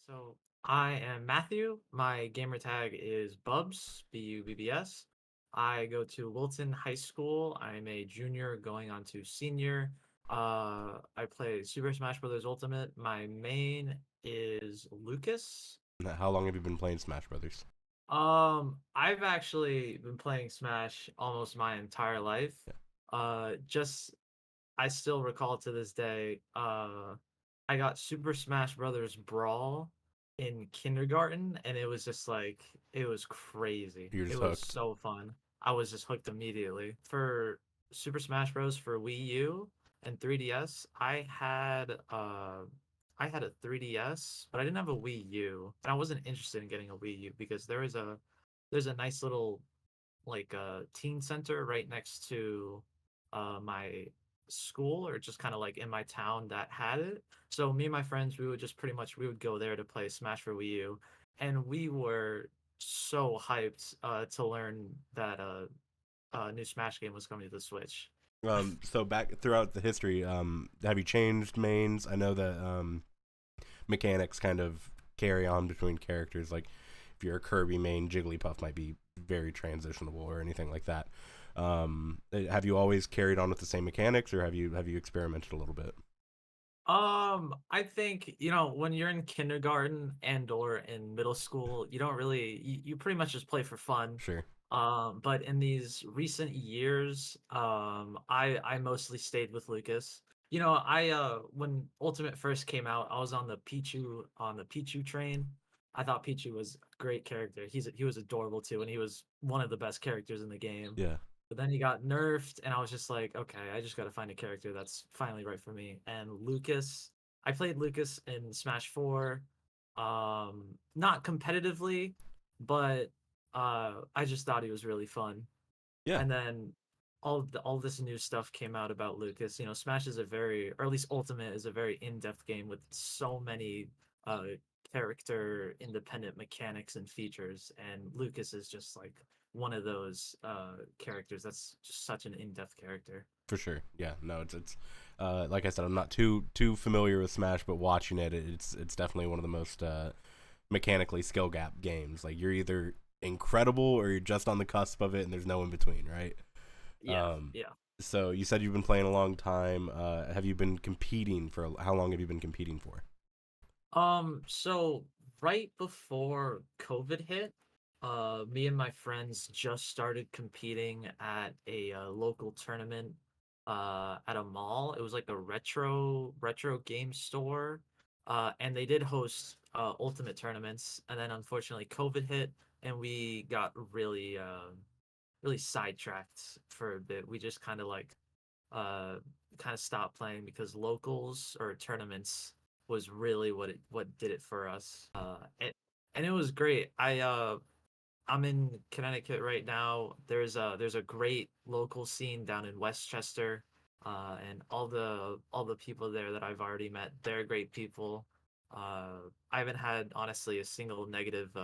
So I am Matthew. My gamer tag is Bubbs, Bubbs. I go to Wilton High School. I'm a junior going on to senior. I play Super Smash Bros. Ultimate. My main is Lucas. How long have you been playing Smash Brothers? I've actually been playing Smash almost my entire life. Just I still recall to this day, I got Super Smash Brothers Brawl in kindergarten, and it was just like it was crazy. You're It just was hooked. so fun. I was just hooked immediately. For Super Smash Bros. For Wii U and 3DS, I had a 3DS, but I didn't have a Wii U, and I wasn't interested in getting a Wii U because there's a nice little like teen center right next to my school, or just kind of like in my town that had it. So me and my friends, we would just pretty much we would go there to play Smash for Wii U, and we were so hyped to learn that new Smash game was coming to the Switch. So back throughout the history, have you changed mains? I know that mechanics kind of carry on between characters. Like if you're a Kirby main, Jigglypuff might be very transitionable or anything like that. Have you always carried on with the same mechanics, or have you experimented a little bit? I think, when you're in kindergarten and or in middle school, you don't really you pretty much just play for fun. Sure. But in these recent years, I mostly stayed with Lucas. I when Ultimate first came out, I was on the Pichu train. I thought Pichu was a great character. He was adorable too, and he was one of the best characters in the game. Yeah. But then he got nerfed, and I was just like, okay, I just got to find a character that's finally right for me. And Lucas, I played Lucas in Smash 4, not competitively, but I just thought he was really fun. Yeah. And then all this new stuff came out about Lucas. Smash is a very, or at least Ultimate is a very in-depth game with so many uh character independent mechanics and features, and Lucas is just like one of those characters that's just such an in-depth character. For sure. Yeah. No, it's like I said, I'm not too familiar with Smash, but watching it's definitely one of the most mechanically skill gap games. Like you're either incredible or you're just on the cusp of it, and there's no in between, right? Yeah, Um, yeah. so you said you've been playing a long time. Have you been competing for? How long have you been competing for? So right before COVID hit, me and my friends just started competing at a local tournament at a mall. It was like a retro game store. And they did host ultimate tournaments, and then unfortunately COVID hit, and we got really sidetracked for a bit. We just uh kind of stopped playing because locals or tournaments was really what did it for us. And it was great. I'm in Connecticut right now. There's a great local scene down in Westchester. And all the people there that I've already met, they're great people. I haven't had honestly a single negative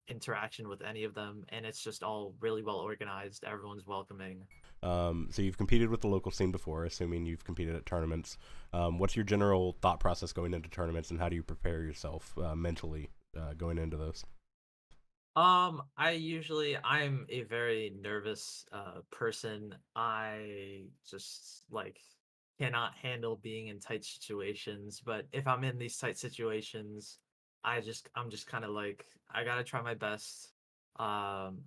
interaction with any of them, and it's just all really well organized. Everyone's welcoming. So you've competed with the local scene before, assuming you've competed at tournaments. What's your general thought process going into tournaments, and how do you prepare yourself mentally going into those? I'm a very nervous person. I just like cannot handle being in tight situations, but if I'm in these tight situations, I'm just kind of like I gotta try my best. Um,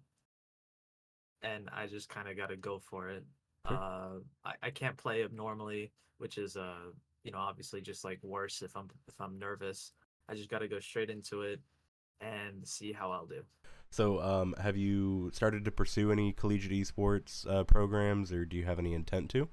and I just kind of gotta go for it. Sure. I can't play abnormally, which is obviously just like worse if I'm nervous. I just gotta go straight into it and see how I'll do. So, have you started to pursue any collegiate esports programs, or do you have any intent to?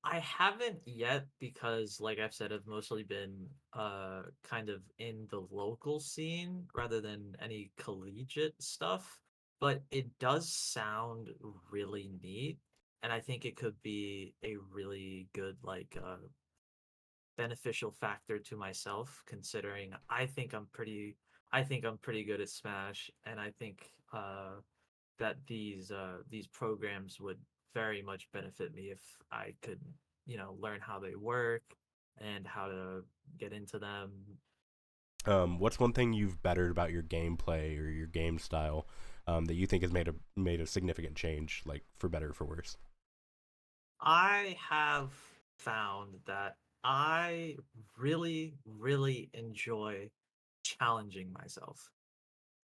I haven't yet because, like I've said, I've mostly been kind of in the local scene rather than any collegiate stuff. But it does sound really neat, and I think it could be a really good beneficial factor to myself, considering I think I'm pretty good at Smash, and I think that these programs would very much benefit me if I could, learn how they work and how to get into them. What's one thing you've bettered about your gameplay or your game style that you think has made a significant change, like for better or for worse? I have found that I really, really enjoy challenging myself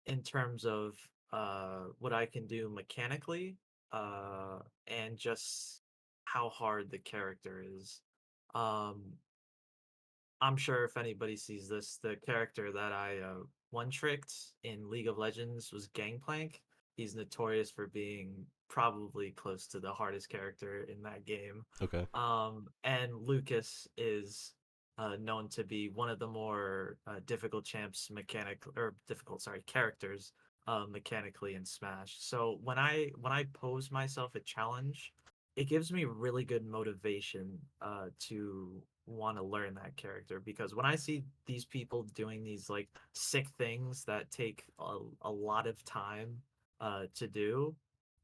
in terms of what I can do mechanically and just how hard the character is. Um, I'm sure if anybody sees this, the character that I one tricked in League of Legends was Gangplank. He's notorious for being probably close to the hardest character in that game. Okay, And Lucas is known to be one of the more difficult champs mechanic or difficult, sorry, characters mechanically in Smash. So when I pose myself a challenge, it gives me really good motivation to want to learn that character because when I see these people doing these like sick things that take a lot of time to do,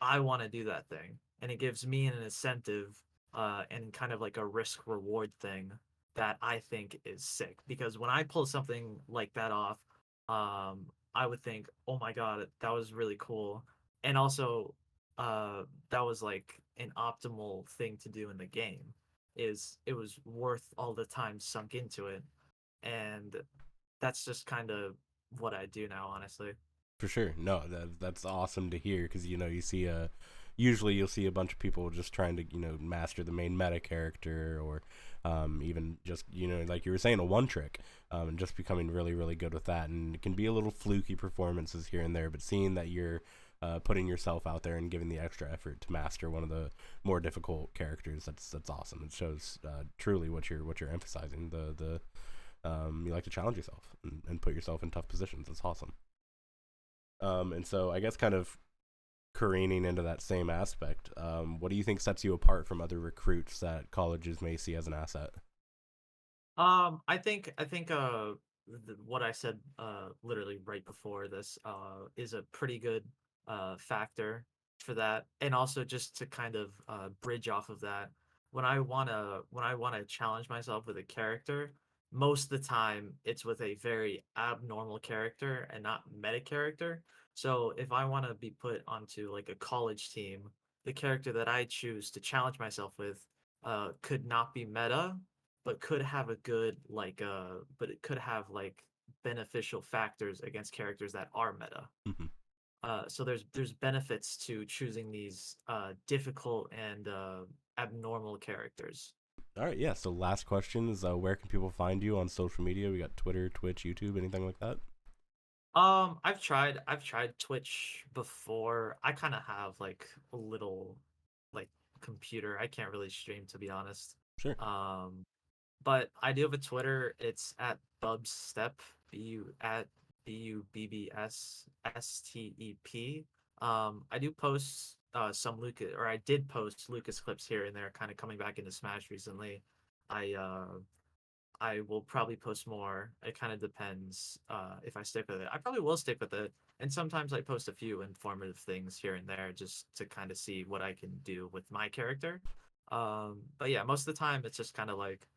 I want to do that thing. And it gives me an incentive and kind of like a risk reward thing that I think is sick. Because when I pull something like that off, I would think, oh my God, that was really cool. And also, that was like an optimal thing to do in the game is it was worth all the time sunk into it. And that's just kind of what I do now, honestly. for sure. No, that's awesome to hear because you see a usually you'll see a bunch of people just trying to master the main meta character or even just like you were saying a one trick and just becoming really really good with that, and it can be a little fluky performances here and there, but seeing that you're putting yourself out there and giving the extra effort to master one of the more difficult characters, that's awesome. It shows truly what you're emphasizing. The you like to challenge yourself and put yourself in tough positions. That's awesome. And so I guess kind of careening into that same aspect, what do you think sets you apart from other recruits that colleges may see as an asset? I think what I said literally right before this is a pretty good factor for that, and also just to kind of bridge off of that, when I wanna challenge myself with a character, most of the time it's with a very abnormal character and not meta character. So if I want to be put onto like a college team, the character that I choose to challenge myself with could not be meta but could have a good like but it could have like beneficial factors against characters that are meta. Mhm. So there's benefits to choosing these difficult and abnormal characters. All right, yeah. So last question is, where can people find you on social media? We got Twitter, Twitch, YouTube, anything like that? I've tried Twitch before. I kind of have like a little like computer. I can't really stream to be honest. Sure. Um, but I do have a Twitter. It's at Bubbs Step, BUBBSSTEP. I do post some Lucas, or I did post Lucas clips here and there, kind of coming back into Smash recently. I I will probably post more. It kind of depends if I stick with it. I probably will stick with it. And sometimes I post a few informative things here and there just to kind of see what I can do with my character. But yeah, most of the time it's just kind of like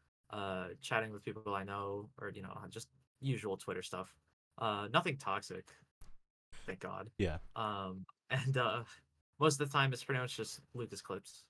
chatting with people I know or, just usual Twitter stuff. Nothing toxic, thank God. Yeah. And most of the time it's pretty much just Lucas clips.